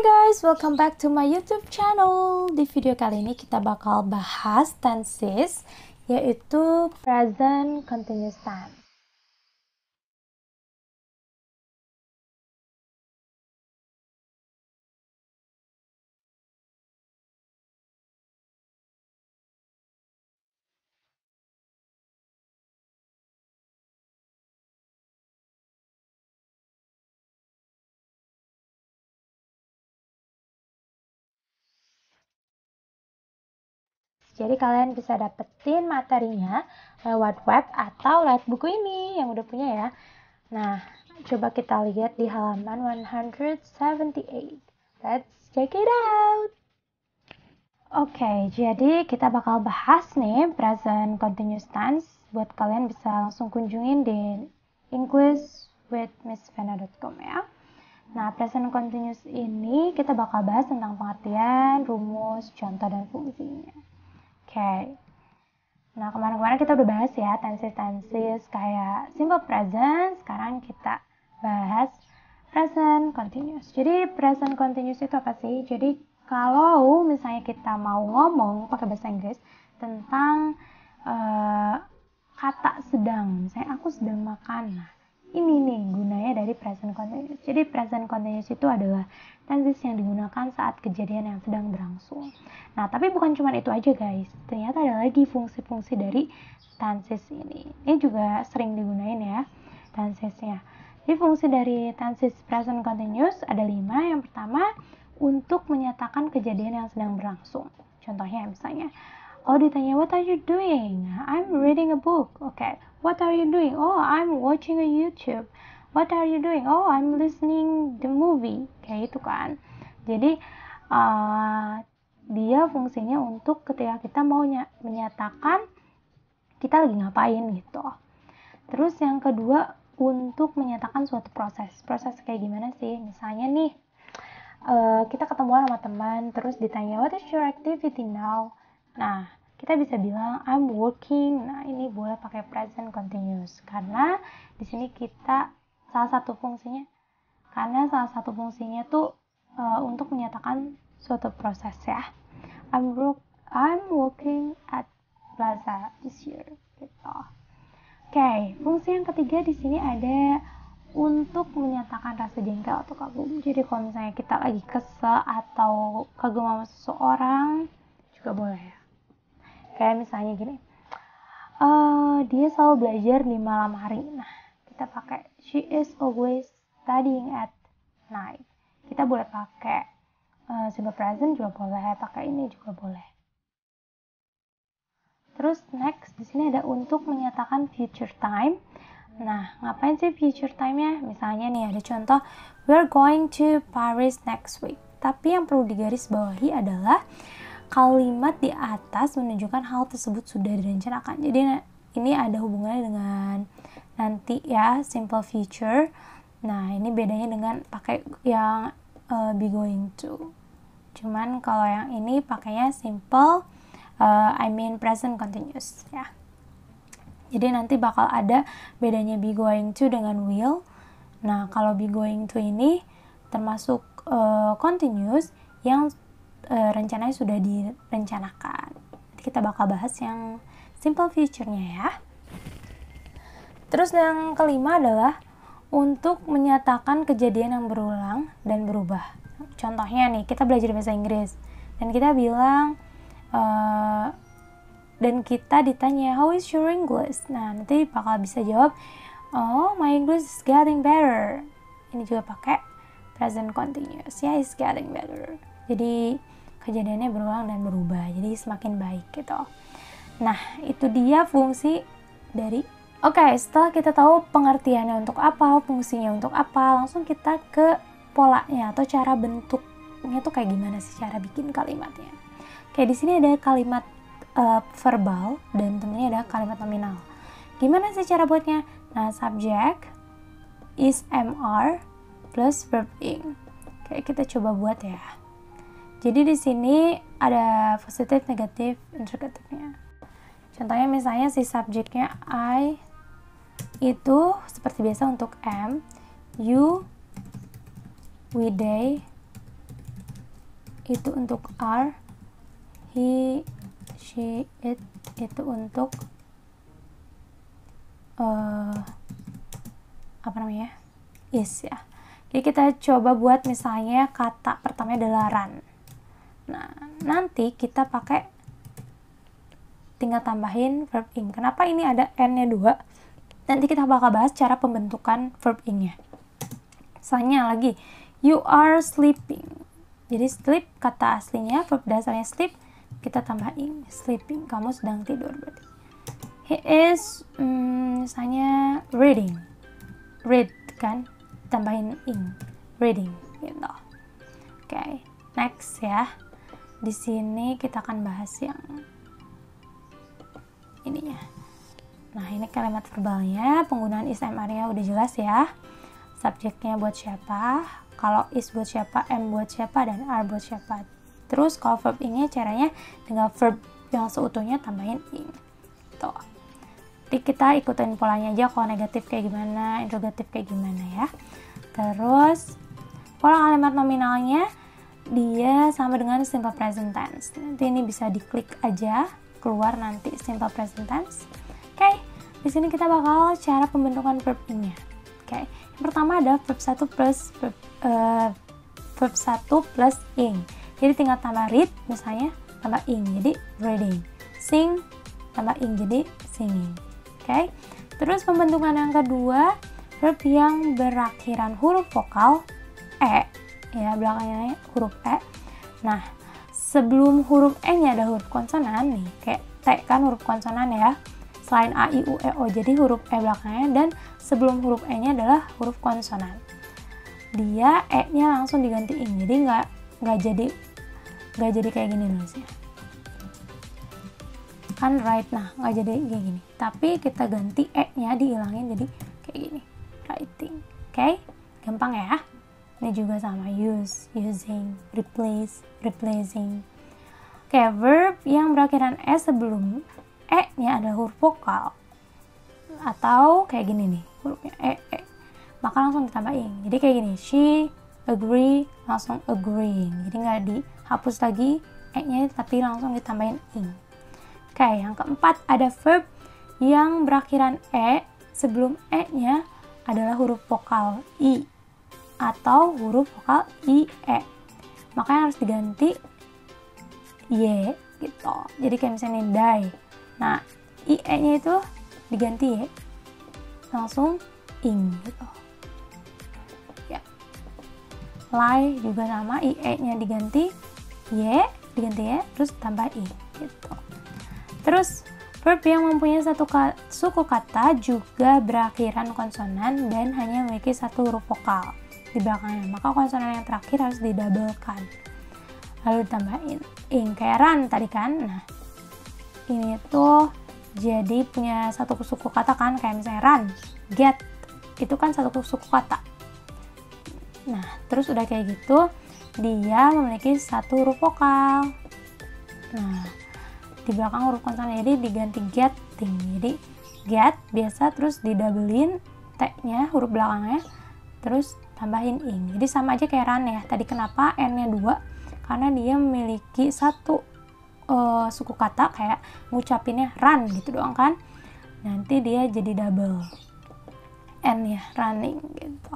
Hey guys, welcome back to my YouTube channel. Di video kali ini kita bakal bahas tenses, yaitu present continuous tense. Jadi kalian bisa dapetin materinya lewat web atau lewat buku ini yang udah punya ya. Nah, coba kita lihat di halaman 178. Let's check it out. Oke, jadi kita bakal bahas nih present continuous tense. Buat kalian bisa langsung kunjungin di englishwithmissvena.com ya. Nah, present continuous ini kita bakal bahas tentang pengertian, rumus, contoh, dan fungsinya. Oke. Nah, kemarin-kemarin kita udah bahas ya tenses kayak simple present. Sekarang kita bahas present continuous. Jadi present continuous itu apa sih? Jadi kalau misalnya kita mau ngomong pakai bahasa Inggris tentang kata sedang, misalnya aku sedang makan. Nah, ini nih gunanya dari present continuous. Jadi present continuous itu adalah tenses yang digunakan saat kejadian yang sedang berlangsung. Nah, tapi bukan cuma itu aja guys. Ternyata ada lagi fungsi-fungsi dari tenses ini. Ini juga sering digunain ya tensesnya. Jadi fungsi dari tenses present continuous ada 5. Yang pertama, untuk menyatakan kejadian yang sedang berlangsung. Contohnya misalnya, kalau ditanya, what are you doing? I'm reading a book. Okay. What are you doing? Oh, I'm watching a YouTube. What are you doing? Oh, I'm listening the movie. Kayak gitu kan. Jadi, dia fungsinya untuk ketika kita mau menyatakan kita lagi ngapain gitu. Terus yang kedua, untuk menyatakan suatu proses. Proses kayak gimana sih? Misalnya nih, kita ketemuan sama teman, terus ditanya, what is your activity now? Nah, kita bisa bilang I'm working. Nah, ini boleh pakai present continuous karena di sini kita salah satu fungsinya tuh untuk menyatakan suatu proses ya. I'm working at Plaza this year gitu. Oke, fungsi yang ketiga di sini ada untuk menyatakan rasa jengkel atau kagum. Jadi kalau misalnya kita lagi kesel atau kagum sama seseorang juga boleh ya. Kayak misalnya gini, dia selalu belajar di malam hari. Nah, kita pakai she is always studying at night. Kita boleh pakai simple present juga boleh, pakai ini juga boleh. Terus next di sini ada untuk menyatakan future time. Nah, ngapain sih future time-nya? Misalnya nih ada contoh, we're going to Paris next week. Tapi yang perlu digarisbawahi adalah kalimat di atas menunjukkan hal tersebut sudah direncanakan. Jadi ini ada hubungannya dengan nanti ya, simple future. Nah, ini bedanya dengan pakai yang be going to. Cuman kalau yang ini pakainya simple present continuous ya. Jadi nanti bakal ada bedanya be going to dengan will. Nah, kalau be going to ini termasuk continuous yang rencananya sudah direncanakan. Nanti kita bakal bahas yang simple future-nya ya. Terus yang kelima adalah untuk menyatakan kejadian yang berulang dan berubah. Contohnya nih, kita belajar bahasa Inggris dan kita bilang dan kita ditanya, how is your English? Nah, nanti bakal bisa jawab, oh, my English is getting better. Ini juga pakai present continuous ya, is getting better. Jadi kejadiannya berulang dan berubah, jadi semakin baik gitu. Nah, itu dia fungsi dari setelah kita tahu pengertiannya untuk apa, fungsinya untuk apa, langsung kita ke polanya atau cara bentuknya tuh kayak gimana sih cara bikin kalimatnya. Oke, di sini ada kalimat verbal dan temennya ada kalimat nominal. Gimana sih cara buatnya? Nah, subject is MR plus verb ing. Oke, kita coba buat ya. Jadi di sini ada positif, negatif, interrogatifnya. Contohnya misalnya si subjeknya I itu seperti biasa untuk am, you, we, they, itu untuk are, he, she, it itu untuk is ya. Jadi kita coba buat misalnya kata pertamanya adalah run. Nah, nanti kita pakai tinggal tambahin verb ing. Kenapa ini ada n-nya 2? Nanti kita bakal bahas cara pembentukan verb ing-nya. Misalnya lagi, you are sleeping. Jadi sleep kata aslinya, verb dasarnya sleep, kita tambah ing, sleeping. Kamu sedang tidur berarti. He is misalnya reading. Read kan, tambahin ing, reading gitu. Oke, next ya. Di sini kita akan bahas yang ininya. Nah, ini kalimat verbalnya, penggunaan is am-nya udah jelas ya. Subjeknya buat siapa, kalau is buat siapa, am buat siapa, dan are buat siapa. Terus kalau verb ing-nya caranya tinggal verb yang seutuhnya tambahin ing. Tuh. Jadi kita ikutin polanya aja, kalau negatif kayak gimana, interrogatif kayak gimana ya. Terus pola kalimat nominalnya dia sama dengan simple present tense. Nanti ini bisa diklik aja, keluar nanti simple present tense. Oke, di sini kita bakal cara pembentukan verb ing-nya. Oke, yang pertama ada verb 1 plus ing. Jadi tinggal tambah read, misalnya tambah ing, jadi reading. Sing, tambah ing, jadi singing. Oke, terus pembentukan yang kedua, verb yang berakhiran huruf vokal e, ya belakangnya huruf e. Nah, sebelum huruf e-nya ada huruf konsonan nih, kayak t kan huruf konsonan ya, selain a, i, u, e, o, jadi huruf e belakangnya, dan sebelum huruf e-nya adalah huruf konsonan. Dia e-nya langsung diganti ing, jadi nggak jadi kayak gini nulisnya. Kan right, nah nggak jadi kayak gini, tapi kita ganti e-nya, dihilangin jadi kayak gini, writing. Oke, gampang ya. Ini juga sama, use, using, replace, replacing. Oke, verb yang berakhiran e sebelum e-nya ada huruf vokal, atau kayak gini nih, hurufnya e, maka langsung ditambah ing. Jadi kayak gini, she agree, langsung agreeing. Jadi nggak dihapus lagi e-nya, tapi langsung ditambahin ing. Oke, yang keempat ada verb yang berakhiran e sebelum e-nya adalah huruf vokal i atau huruf vokal i, e. Makanya harus diganti y gitu. Jadi kayak misalnya die. Nah, i, e-nya itu diganti y, langsung ing gitu. Ya. Lie juga sama, i, e-nya diganti y, terus tambah i gitu. Terus verb yang mempunyai satu suku kata juga berakhiran konsonan dan hanya memiliki satu huruf vokal di belakangnya, maka konsonan yang terakhir harus didabelkan lalu ditambahin ing, kayak run tadi kan. Nah, ini tuh jadi punya satu suku kata kan, kayak misalnya run, get, itu kan satu suku kata. Nah, terus udah kayak gitu dia memiliki satu huruf vokal. Nah, di belakang huruf konsonan, jadi diganti getting. Jadi get biasa, terus didabelin t-nya, huruf belakangnya, terus tambahin ing. Jadi sama aja kayak run ya. Tadi kenapa n-nya 2? Karena dia memiliki satu suku kata, kayak ngucapinnya run gitu doang kan. Nanti dia jadi double n ya, running gitu.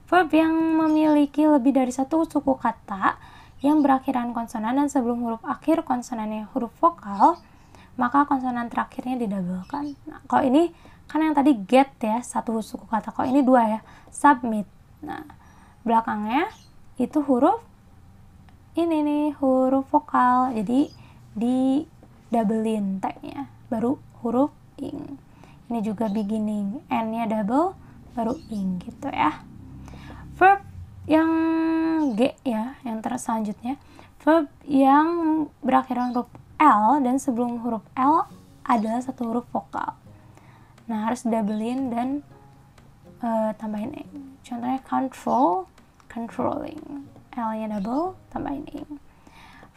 Verb yang memiliki lebih dari satu suku kata yang berakhiran konsonan dan sebelum huruf akhir konsonannya huruf vokal, maka konsonan terakhirnya didabelkan. Nah, kalau ini kan yang tadi get ya, satu suku kata. Kalau ini 2 ya, submit. Nah, belakangnya itu huruf ini nih, huruf vokal. Jadi di doublein t-nya, baru huruf ing. Ini juga beginning, n-nya double, baru ing gitu ya. Verb yang G ya, yang selanjutnya, verb yang berakhiran huruf L dan sebelum huruf L adalah satu huruf vokal. Nah, harus doublein dan tambahin ing. Contohnya control, controlling, L-nya double, tambahin ing.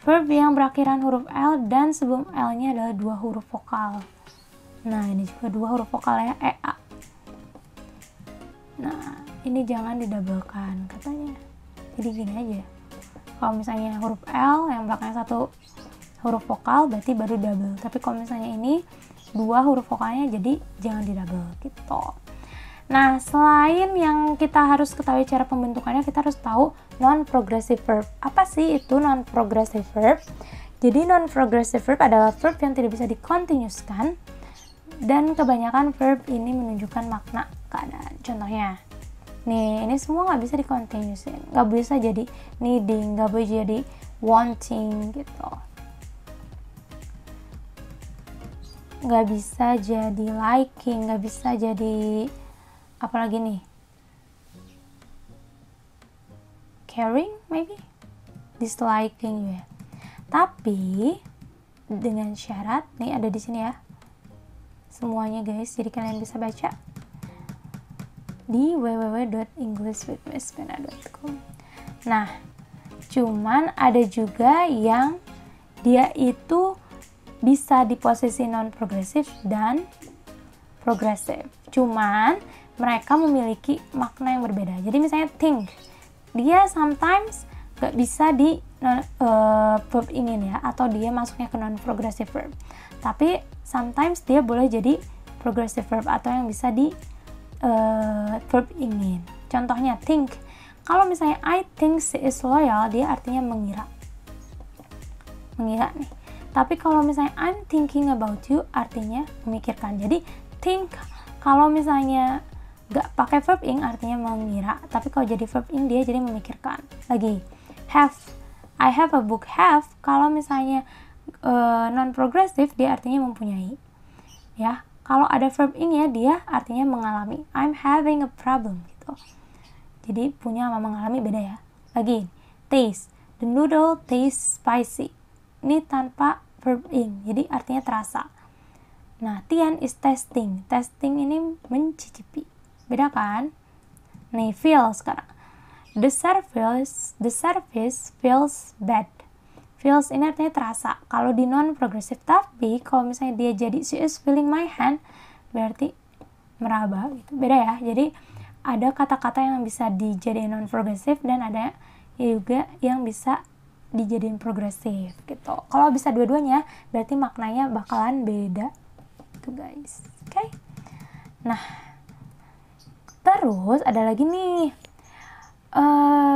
Verb yang berakhiran huruf L dan sebelum L-nya adalah 2 huruf vokal. Nah, ini juga 2 huruf vokal ya, E, A. Nah, ini jangan didabelkan katanya. Jadi gini aja. Kalau misalnya huruf L yang belakangnya satu huruf vokal berarti baru double. Tapi kalau misalnya ini dua huruf vokalnya, jadi jangan di double gitu. Nah, selain yang kita harus ketahui cara pembentukannya, kita harus tahu non-progressive verb. Apa sih itu non-progressive verb? Jadi non-progressive verb adalah verb yang tidak bisa dikontinuuskan, dan kebanyakan verb ini menunjukkan makna keadaan. Contohnya, nih ini semua nggak bisa dikontinuusin, nggak bisa jadi needing, nggak boleh jadi wanting gitu, nggak bisa jadi liking, nggak bisa jadi apalagi nih, caring maybe, disliking ya. Tapi dengan syarat nih ada di sini ya semuanya guys, jadi kalian bisa baca di www.englishwithmisspena.com. Nah, cuman ada juga yang dia itu bisa di posisi non-progresif dan progresif. Cuman mereka memiliki makna yang berbeda. Jadi misalnya think, dia sometimes gak bisa di verb ingin ya, atau dia masuknya ke non-progressive verb. Tapi sometimes dia boleh jadi progressive verb atau yang bisa di verb ingin. Contohnya think, kalau misalnya I think she is loyal, dia artinya mengira nih. Tapi kalau misalnya I'm thinking about you, artinya memikirkan. Jadi think kalau misalnya gak pakai verb ing artinya mengira, tapi kalau jadi verb ing dia jadi memikirkan. Lagi have, I have a book. Have kalau misalnya non progressive dia artinya mempunyai ya. Kalau ada verb ing ya dia artinya mengalami. I'm having a problem gitu. Jadi punya sama mengalami beda ya. Lagi taste, the noodle tastes spicy. Ini tanpa verb ing, jadi artinya terasa. Nah, Tian is tasting. Tasting ini mencicipi. Beda kan? Nih, feel sekarang. The service feels bad. Feels ini artinya terasa. Kalau di non-progressive, tapi kalau misalnya dia jadi she is feeling my hand, berarti meraba gitu. Beda ya. Jadi ada kata-kata yang bisa dijadiin non-progressive dan ada juga yang bisa dijadiin progresif gitu. Kalau bisa dua-duanya, berarti maknanya bakalan beda tuh guys. Oke? Nah, terus ada lagi nih,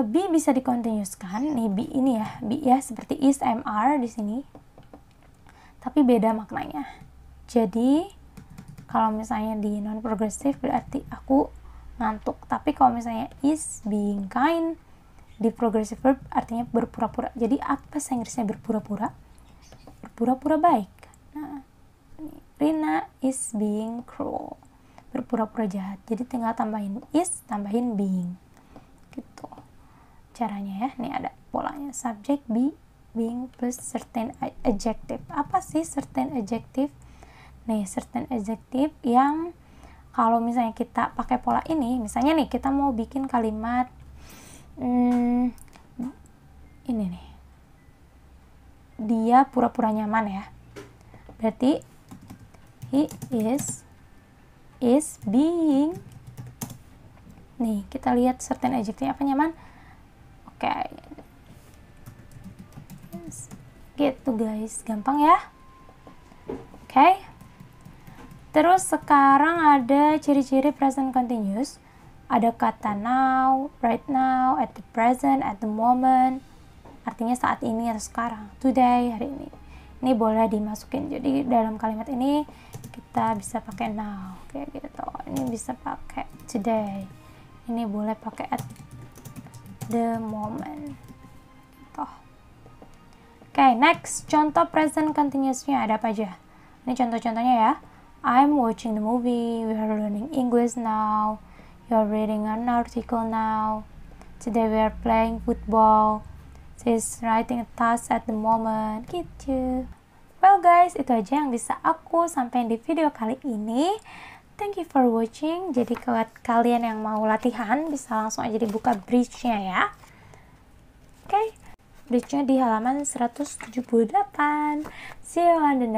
be bisa dikontinuuskan. Nih be ini ya, be ya seperti is, am, are di sini, tapi beda maknanya. Jadi kalau misalnya di non progresif berarti aku ngantuk, tapi kalau misalnya is being kind di progressive verb artinya berpura-pura. Jadi apa bahasa Inggrisnya berpura-pura? Berpura-pura baik. Nah, Rina is being cruel, berpura-pura jahat. Jadi tinggal tambahin is, tambahin being gitu caranya ya. Nih ada polanya, subject be, being plus certain adjective. Apa sih certain adjective? Nih certain adjective yang kalau misalnya kita pakai pola ini, misalnya nih kita mau bikin kalimat ini nih, dia pura-pura nyaman ya, berarti he is being. Nih kita lihat certain adjective apa nyaman. Oke, gitu guys, gampang ya. Oke. Terus sekarang ada ciri-ciri present continuous. Ada kata now, right now, at the present, at the moment. Artinya saat ini atau sekarang, today, hari ini. Ini boleh dimasukin. Jadi dalam kalimat ini kita bisa pakai now kayak gitu. Ini bisa pakai today. Ini boleh pakai at the moment. Gitu. Oke, next contoh present continuous-nya ada apa aja? Ini contoh-contohnya ya. I'm watching the movie. We are learning English now. You're reading an article now. Today we are playing football. She's writing a task at the moment. Gitu. Well guys, itu aja yang bisa aku sampaikan di video kali ini. Thank you for watching. Jadi buat kalian yang mau latihan bisa langsung aja dibuka bridge-nya ya. Oke. Bridge-nya di halaman 178. See you on the next